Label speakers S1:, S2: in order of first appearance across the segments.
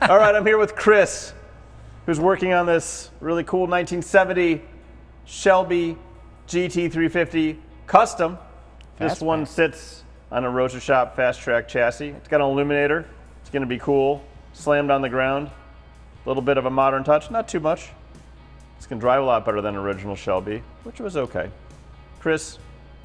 S1: All right, I'm here with Chris, who's working on this really cool 1970 Shelby GT350 custom. This one sits on a Rotor Shop Fast Track chassis. It's got an illuminator. It's going to be cool. Slammed on the ground. A little bit of a modern touch, not too much. It's going to drive a lot better than original Shelby, which was okay. Chris,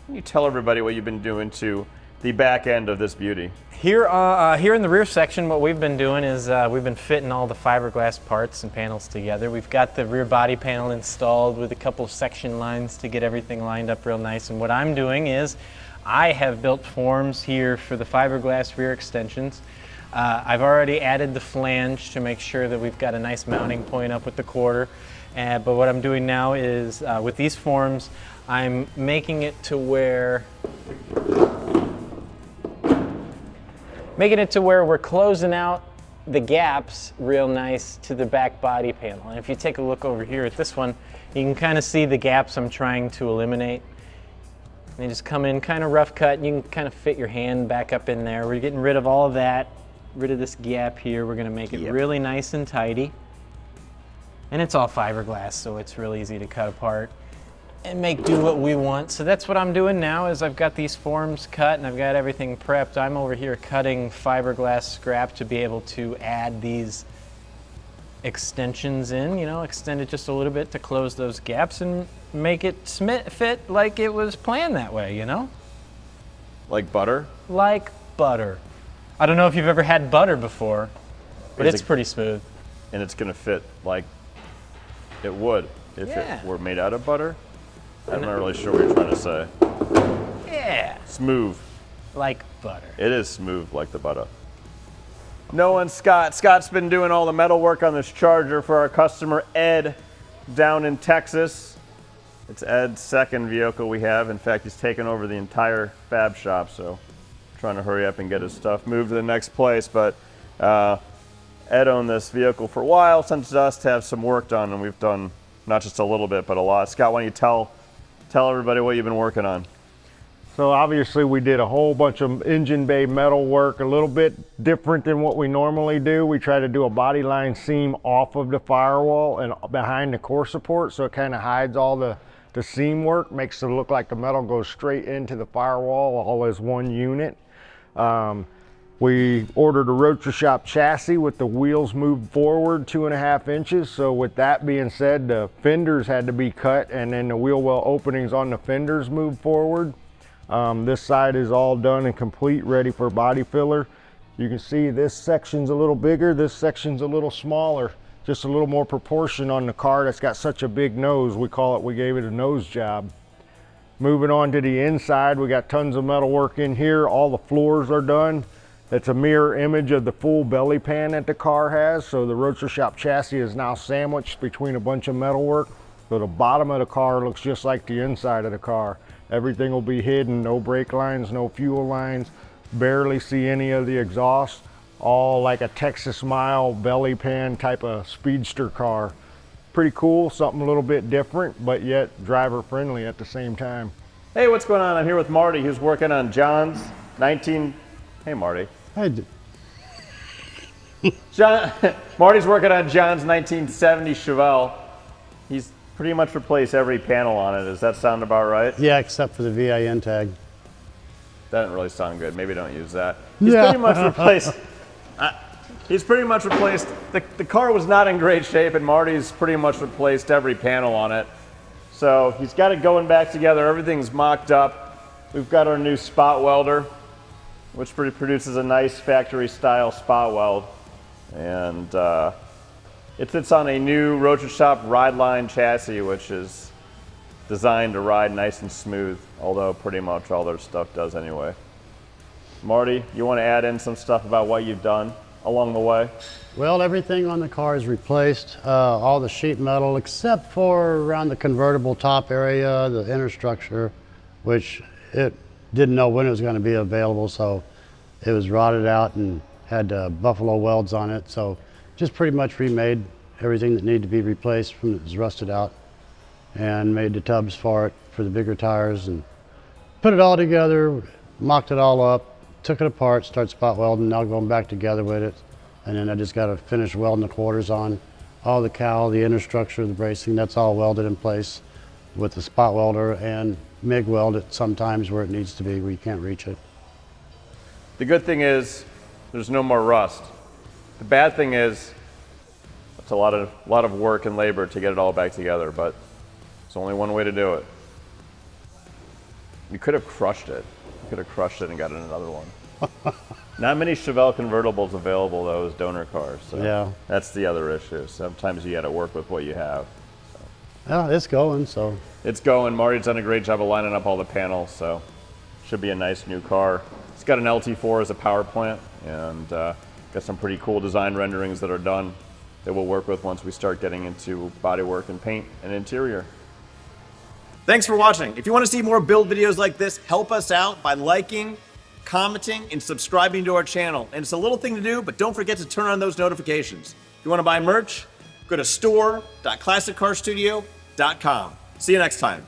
S1: can you tell everybody what you've been doing to the back end of this beauty?
S2: Here in the rear section, what we've been doing is we've been fitting all the fiberglass parts and panels together. We've got the rear body panel installed with a couple of section lines to get everything lined up real nice. And what I'm doing is I have built forms here for the fiberglass rear extensions. I've already added the flange to make sure that we've got a nice mounting point up with the quarter. But what I'm doing now is with these forms, I'm making it to where we're closing out the gaps real nice to the back body panel. And if you take a look over here at this one, you can kind of see the gaps I'm trying to eliminate. They just come in kind of rough cut, and you can kind of fit your hand back up in there. We're getting rid of all of that, rid of this gap here. We're gonna make it really nice and tidy. And it's all fiberglass, so it's real easy to cut apart and make do what we want. So that's what I'm doing now is I've got these forms cut and I've got everything prepped. I'm over here cutting fiberglass scrap to be able to add these extensions in, you know, extend it just a little bit to close those gaps and make it fit like it was planned that way, you know?
S1: Like butter?
S2: Like butter. I don't know if you've ever had butter before, but it's pretty smooth.
S1: And it's gonna fit like it would if it were made out of butter? I'm not really sure what you're trying to say.
S2: Yeah.
S1: Smooth.
S2: Like butter.
S1: It is smooth like the butter. Noah and Scott. Scott's been doing all the metal work on this Charger for our customer Ed down in Texas. It's Ed's second vehicle we have. In fact, he's taken over the entire fab shop, so I'm trying to hurry up and get his stuff moved to the next place. But Ed owned this vehicle for a while, sent it to us to have some work done, and we've done not just a little bit, but a lot. Scott, why don't you tell everybody what you've been working on?
S3: So obviously we did a whole bunch of engine bay metal work, a little bit different than what we normally do. We try to do a body line seam off of the firewall and behind the core support, so it kind of hides all the seam work, makes it look like the metal goes straight into the firewall all as one unit. We ordered a Rotor Shop chassis with the wheels moved forward 2.5 inches. So with that being said, the fenders had to be cut and then the wheel well openings on the fenders moved forward. This side is all done and complete, ready for body filler. You can see this section's a little bigger, this section's a little smaller, just a little more proportion on the car that's got such a big nose. We gave it a nose job. Moving on to the inside, we got tons of metal work in here. All the floors are done. It's a mirror image of the full belly pan that the car has. So the Rotor Shop chassis is now sandwiched between a bunch of metal work. So the bottom of the car looks just like the inside of the car. Everything will be hidden, no brake lines, no fuel lines, barely see any of the exhaust. All like a Texas Mile belly pan type of speedster car. Pretty cool, something a little bit different, but yet driver friendly at the same time.
S1: Hey, what's going on? I'm here with Marty, who's working on John's Hey, Marty.
S4: Hi.
S1: Marty's working on John's 1970 Chevelle. He's pretty much replaced every panel on it. Does that sound about right?
S4: Yeah, except for the VIN tag.
S1: That didn't really sound good. Maybe don't use that. He's pretty much replaced. He's pretty much replaced. The car was not in great shape, and Marty's pretty much replaced every panel on it. So he's got it going back together. Everything's mocked up. We've got our new spot welder, which produces a nice factory-style spot weld. And it sits on a new Rotor Shop ride line chassis, which is designed to ride nice and smooth, although pretty much all their stuff does anyway. Marty, you want to add in some stuff about what you've done along the way?
S4: Well, everything on the car is replaced, all the sheet metal except for around the convertible top area, the inner structure, which it didn't know when it was going to be available, so it was rotted out and had buffalo welds on it. So just pretty much remade everything that needed to be replaced from it was rusted out, and made the tubs for it for the bigger tires, and put it all together, mocked it all up, took it apart, started spot welding, now going back together with it. And then I just got to finish welding the quarters on. All the cowl, the inner structure, the bracing, that's all welded in place with the spot welder, and MIG weld it sometimes where it needs to be, where you can't reach it.
S1: The good thing is there's no more rust. The bad thing is it's a lot of work and labor to get it all back together, but it's only one way to do it. You could have crushed it. You could have crushed it and got in another one. Not many Chevelle convertibles available though as donor cars, so
S4: Yeah.
S1: that's the other issue. Sometimes you got to work with what you have.
S4: Yeah, it's going, so.
S1: It's going. Marty's done a great job of lining up all the panels, so should be a nice new car. It's got an LT4 as a power plant, and got some pretty cool design renderings that are done that we'll work with once we start getting into bodywork and paint and interior. Thanks for watching. If you want to see more build videos like this, help us out by liking, commenting, and subscribing to our channel. And it's a little thing to do, but don't forget to turn on those notifications. If you want to buy merch, go to store.classiccarstudio.com. See you next time.